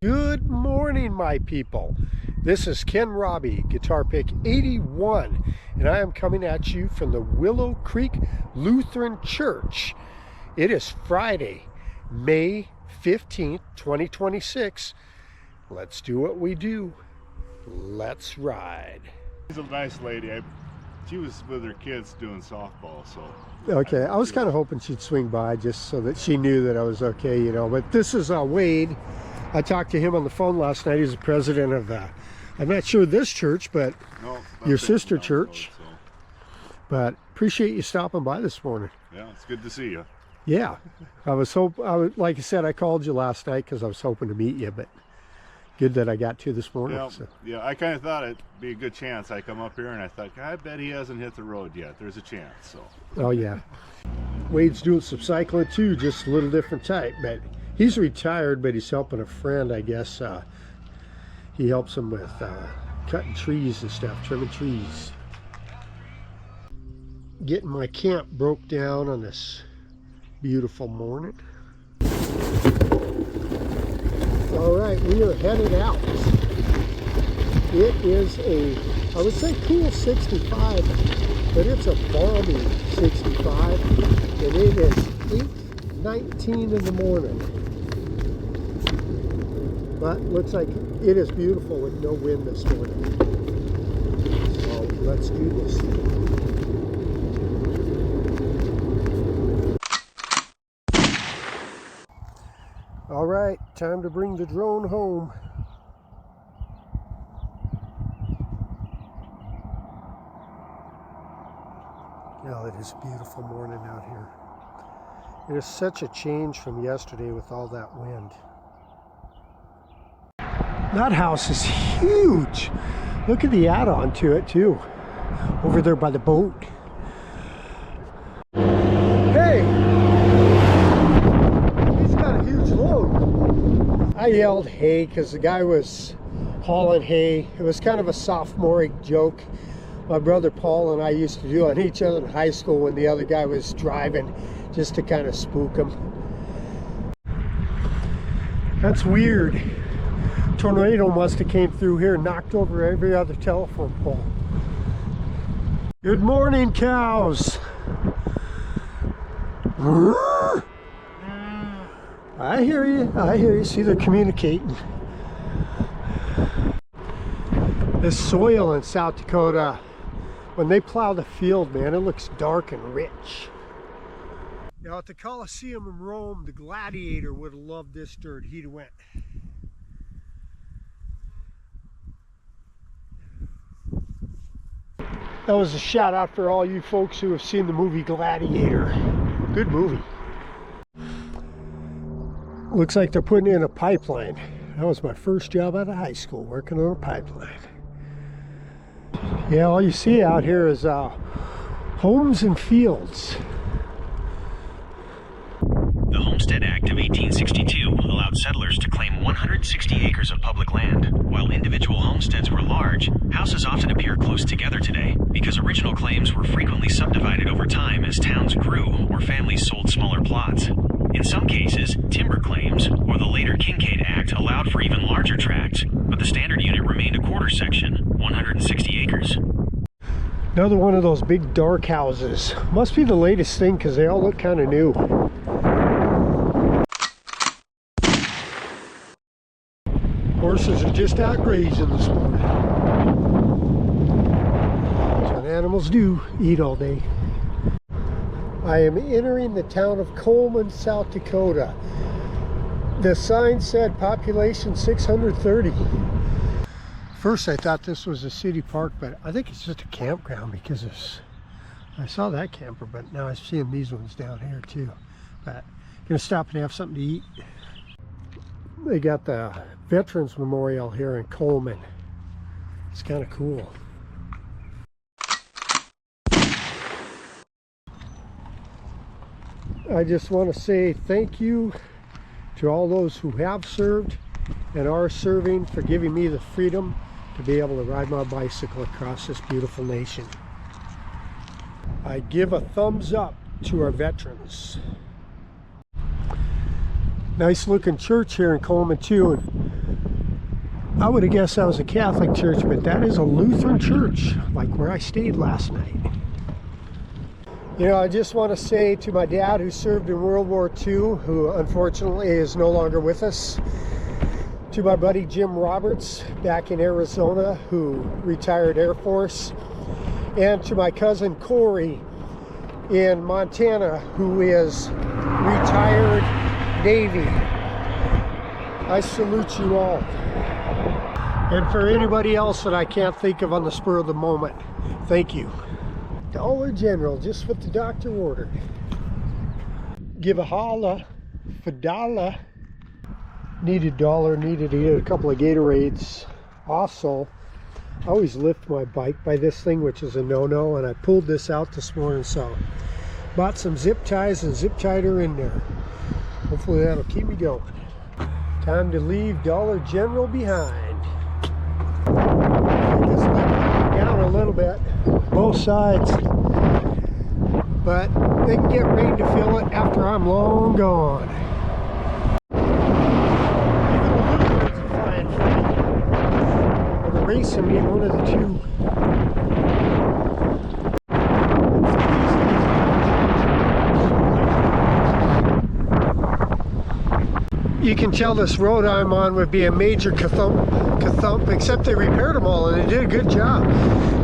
Good morning, my people. This is Ken Robbie, Guitar Pick 81, and I am coming at you from the Willow Creek Lutheran Church. It is Friday, May 15th, 2026. Let's do what we do. Let's ride. She's a nice lady. She was with her kids doing softball, so. Okay, I was kind of hoping she'd swing by just so that she knew that I was okay, you know. But this is Wade. I talked to him on the phone last night. He's the president of, I'm not sure this church, but your sister church. So. But appreciate you stopping by this morning. Yeah, it's good to see you. Yeah, like I said, I called you last night because I was hoping to meet you, but good that I got to this morning. Yeah, so. Yeah, I kind of thought it'd be a good chance. I come up here and I thought, I bet he hasn't hit the road yet. There's a chance. So. Oh yeah, Wade's doing some cycling too, just a little different type. But he's retired, but he's helping a friend, I guess. He helps him with cutting trees and stuff, trimming trees. Getting my camp broke down on this beautiful morning. All right, we are headed out. It is I would say cool 65, but it's a balmy 65, and it is 8:19 in the morning. But looks like it is beautiful with no wind this morning. So let's do this. All right, time to bring the drone home. Oh, it is a beautiful morning out here. It is such a change from yesterday with all that wind. That house is huge. Look at the add-on to it too. Over there by the boat. Hey! He's got a huge load. I yelled hay because the guy was hauling hay. It was kind of a sophomoric joke my brother Paul and I used to do on each other in high school when the other guy was driving, just to kind of spook him. That's weird. Tornado must have came through here and knocked over every other telephone pole. Good morning, cows. I hear you. I hear you. See, they're communicating. This soil in South Dakota, when they plow the field, man, it looks dark and rich. Now at the Colosseum in Rome, the gladiator would have loved this dirt. He'd have went. That was a shout out for all you folks who have seen the movie Gladiator. Good movie. Looks like they're putting in a pipeline. That was my first job out of high school, working on a pipeline. Yeah, all you see out here is homes and fields. The Homestead Act of 1862 allowed settlers to claim 160 acres of public land. While individual homesteads were large, houses often appear close together today because original claims were frequently subdivided over time as towns grew or families sold smaller plots. In some cases, timber claims, or the later Kincaid Act, allowed for even larger tracts, but the standard unit remained a quarter section, 160 acres. Another one of those big dark houses. Must be the latest thing because they all look kind of new. Horses are just out grazing this morning. That's what animals do, eat all day. I am entering the town of Coleman, South Dakota. The sign said population 630. First I thought this was a city park, but I think it's just a campground because I saw that camper, but now I'm seeing these ones down here too. But gonna stop and have something to eat. They got the Veterans Memorial here in Coleman. It's kind of cool. I just want to say thank you to all those who have served and are serving for giving me the freedom to be able to ride my bicycle across this beautiful nation. I give a thumbs up to our veterans. Nice looking church here in Coleman too. And I would have guessed that was a Catholic church, but that is a Lutheran church, like where I stayed last night. You know, I just want to say to my dad, who served in World War II, who unfortunately is no longer with us, to my buddy Jim Roberts back in Arizona, who retired Air Force, and to my cousin Corey in Montana, who is retired Navy. I salute you all. And for anybody else that I can't think of on the spur of the moment, thank you. Dollar General, just what the doctor ordered. Give a holla for dollar. Needed dollar, needed to get a couple of Gatorades. Also, I always lift my bike by this thing, which is a no-no, and I pulled this out this morning, so bought some zip ties and zip tied her in there. Hopefully that'll keep me going. Time to leave Dollar General behind. Just let it down a little bit, both sides, but they can get rain to fill it after I'm long gone. Even the little birds are flying free, or they're racing me in one of the two. You can tell this road I'm on would be a major ka-thump, except they repaired them all and they did a good job.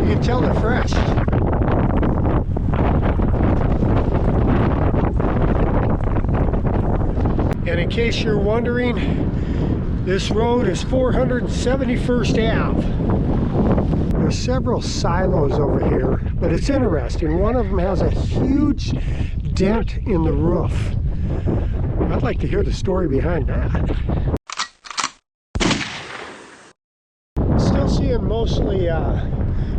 You can tell they're fresh. And in case you're wondering, this road is 471st Ave. There's several silos over here, but it's interesting. One of them has a huge dent in the roof. I'd like to hear the story behind that. Still seeing mostly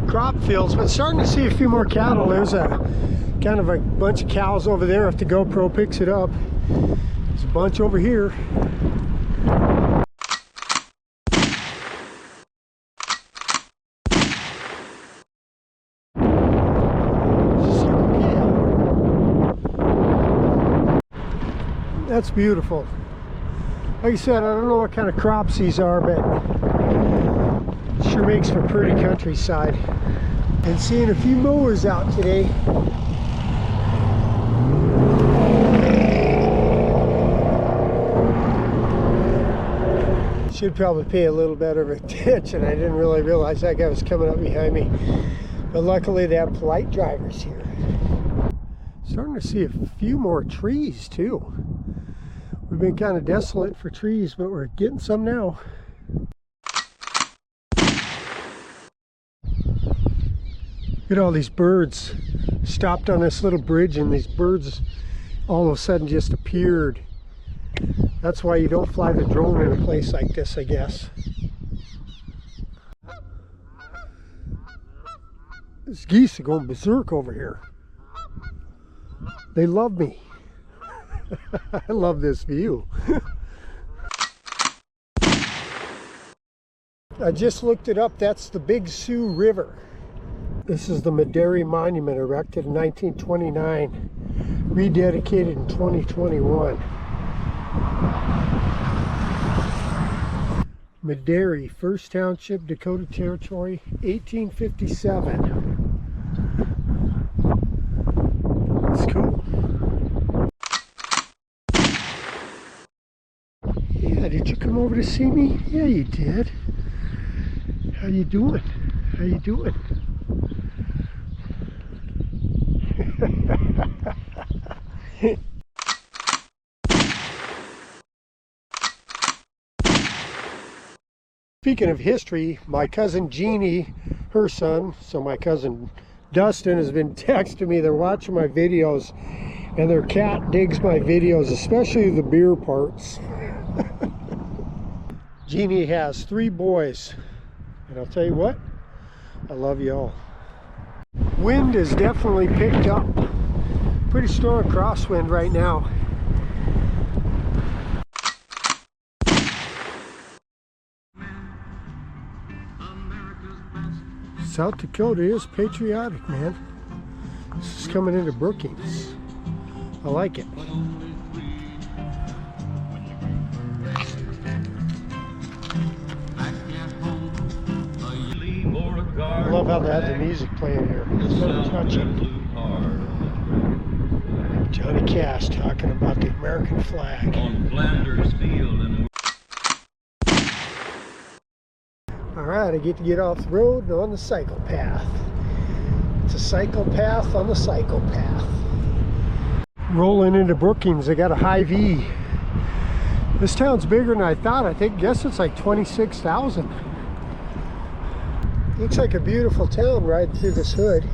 crop fields, but starting to see a few more cattle. There's a kind of a bunch of cows over there if the GoPro picks it up. There's a bunch over here. That's beautiful. Like I said, I don't know what kind of crops these are, but it sure makes for pretty countryside. And seeing a few mowers out today. Should probably pay a little better attention. I didn't really realize that guy was coming up behind me. But luckily they have polite drivers here. Starting to see a few more trees too. We've been kind of desolate for trees, but we're getting some now. Look at all these birds. Stopped on this little bridge and these birds all of a sudden just appeared. That's why you don't fly the drone in a place like this, I guess. These geese are going berserk over here. They love me. I love this view. I just looked it up. That's the Big Sioux River. This is the Maderi Monument, erected in 1929, rededicated in 2021. Maderi, 1st Township, Dakota Territory, 1857. That's cool. Yeah, did you come over to see me? Yeah, you did. How you doing? How you doing? Speaking of history, my cousin Jeannie, her son, so my cousin Dustin, has been texting me. They're watching my videos and their cat digs my videos, especially the beer parts. Jeannie has 3 boys, and I'll tell you what, I love you all. Wind has definitely picked up. Pretty strong crosswind right now. South Dakota is patriotic, man. This is coming into Brookings. I like it. I love how they have the music playing here. It's very touching. Johnny Cash talking about the American flag. On Flanders Field and Alright, I get to get off the road and on the cycle path. It's a cycle path on the cycle path. Rolling into Brookings, I got a high V. This town's bigger than I thought. Guess it's like 26,000. Looks like a beautiful town riding through this hood.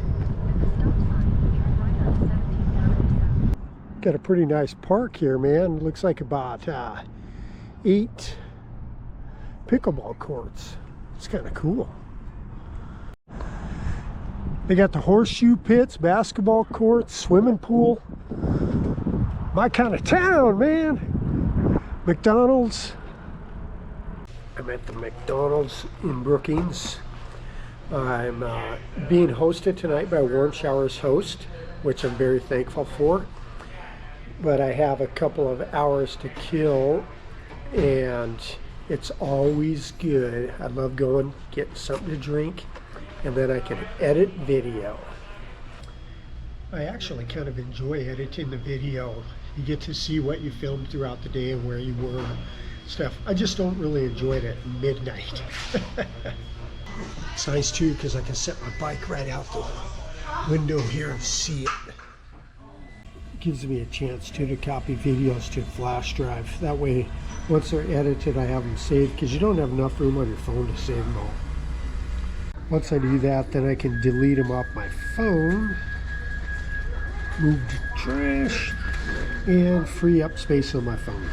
Got a pretty nice park here, man. Looks like about 8 pickleball courts. It's kind of cool. They got the horseshoe pits, basketball courts, swimming pool. My kind of town, man. McDonald's. I'm at the McDonald's in Brookings. I'm being hosted tonight by Warm Showers Host, which I'm very thankful for. But I have a couple of hours to kill, and it's always good. I love going, getting something to drink, and then I can edit video. I actually kind of enjoy editing the video. You get to see what you filmed throughout the day and where you were and stuff. I just don't really enjoy it at midnight. It's nice too because I can set my bike right out the window here and see it. Gives me a chance to copy videos to a flash drive. That way, once they're edited, I have them saved, because you don't have enough room on your phone to save them all. Once I do that, then I can delete them off my phone, move to trash, and free up space on my phone.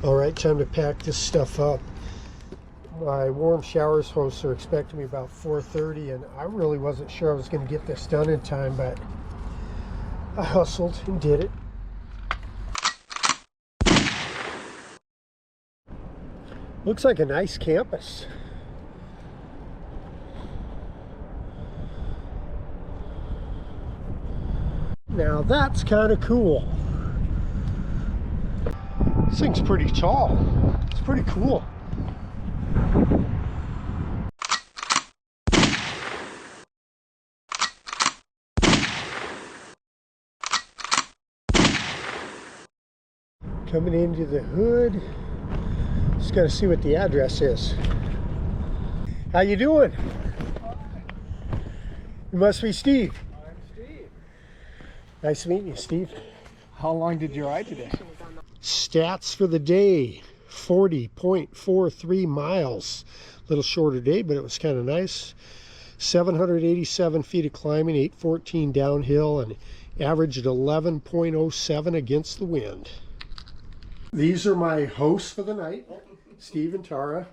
All right, time to pack this stuff up. My Warm Showers hosts are expecting me about 4:30, and I really wasn't sure I was going to get this done in time, but I hustled and did it. Looks like a nice campus. Now that's kind of cool. This thing's pretty tall. It's pretty cool. Coming into the hood. Just gotta see what the address is. How you doing? You must be Steve. I'm Steve. Nice meeting you, Steve. How long did you ride today? Stats for the day, 40.43 miles. A little shorter day, but it was kind of nice. 787 feet of climbing, 814 downhill, and averaged 11.07 against the wind. These are my hosts for the night, Steve and Tara.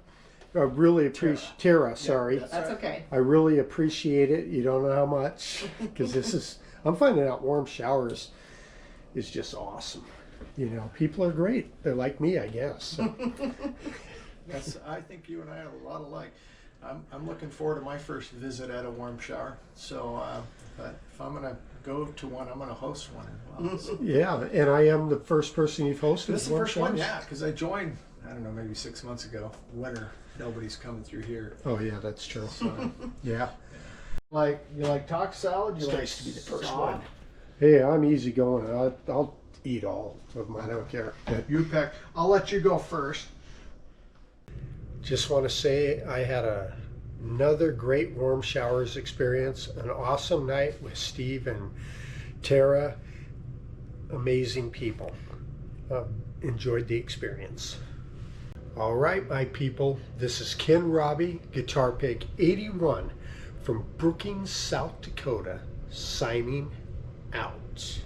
I really appreciate Tara. Sorry, That's okay. I really appreciate it. You don't know how much, because this is. I'm finding out Warm Showers is just awesome. You know, people are great. They're like me, I guess. So. Yes, I think you and I have a lot alike. I'm looking forward to my first visit at a Warm Shower. So, but if I'm going to go to one, I'm going to host one as well. So. Yeah, and I am the first person you've hosted. This is the Warm first one, Showers? yeah, because I joined, I don't know, maybe 6 months ago. Winter, nobody's coming through here. Oh yeah, that's true. So, Yeah. you like taco salad? You It's like nice to be the first salad? one. Hey, I'm easy going. I'll eat all of them. I don't care. You pick. I'll let you go first. Just want to say I had another great Warm Showers experience. An awesome night with Steve and Tara. Amazing people. Enjoyed the experience. All right, my people. This is Ken Robbie, Guitar Pig 81 from Brookings, South Dakota, signing out.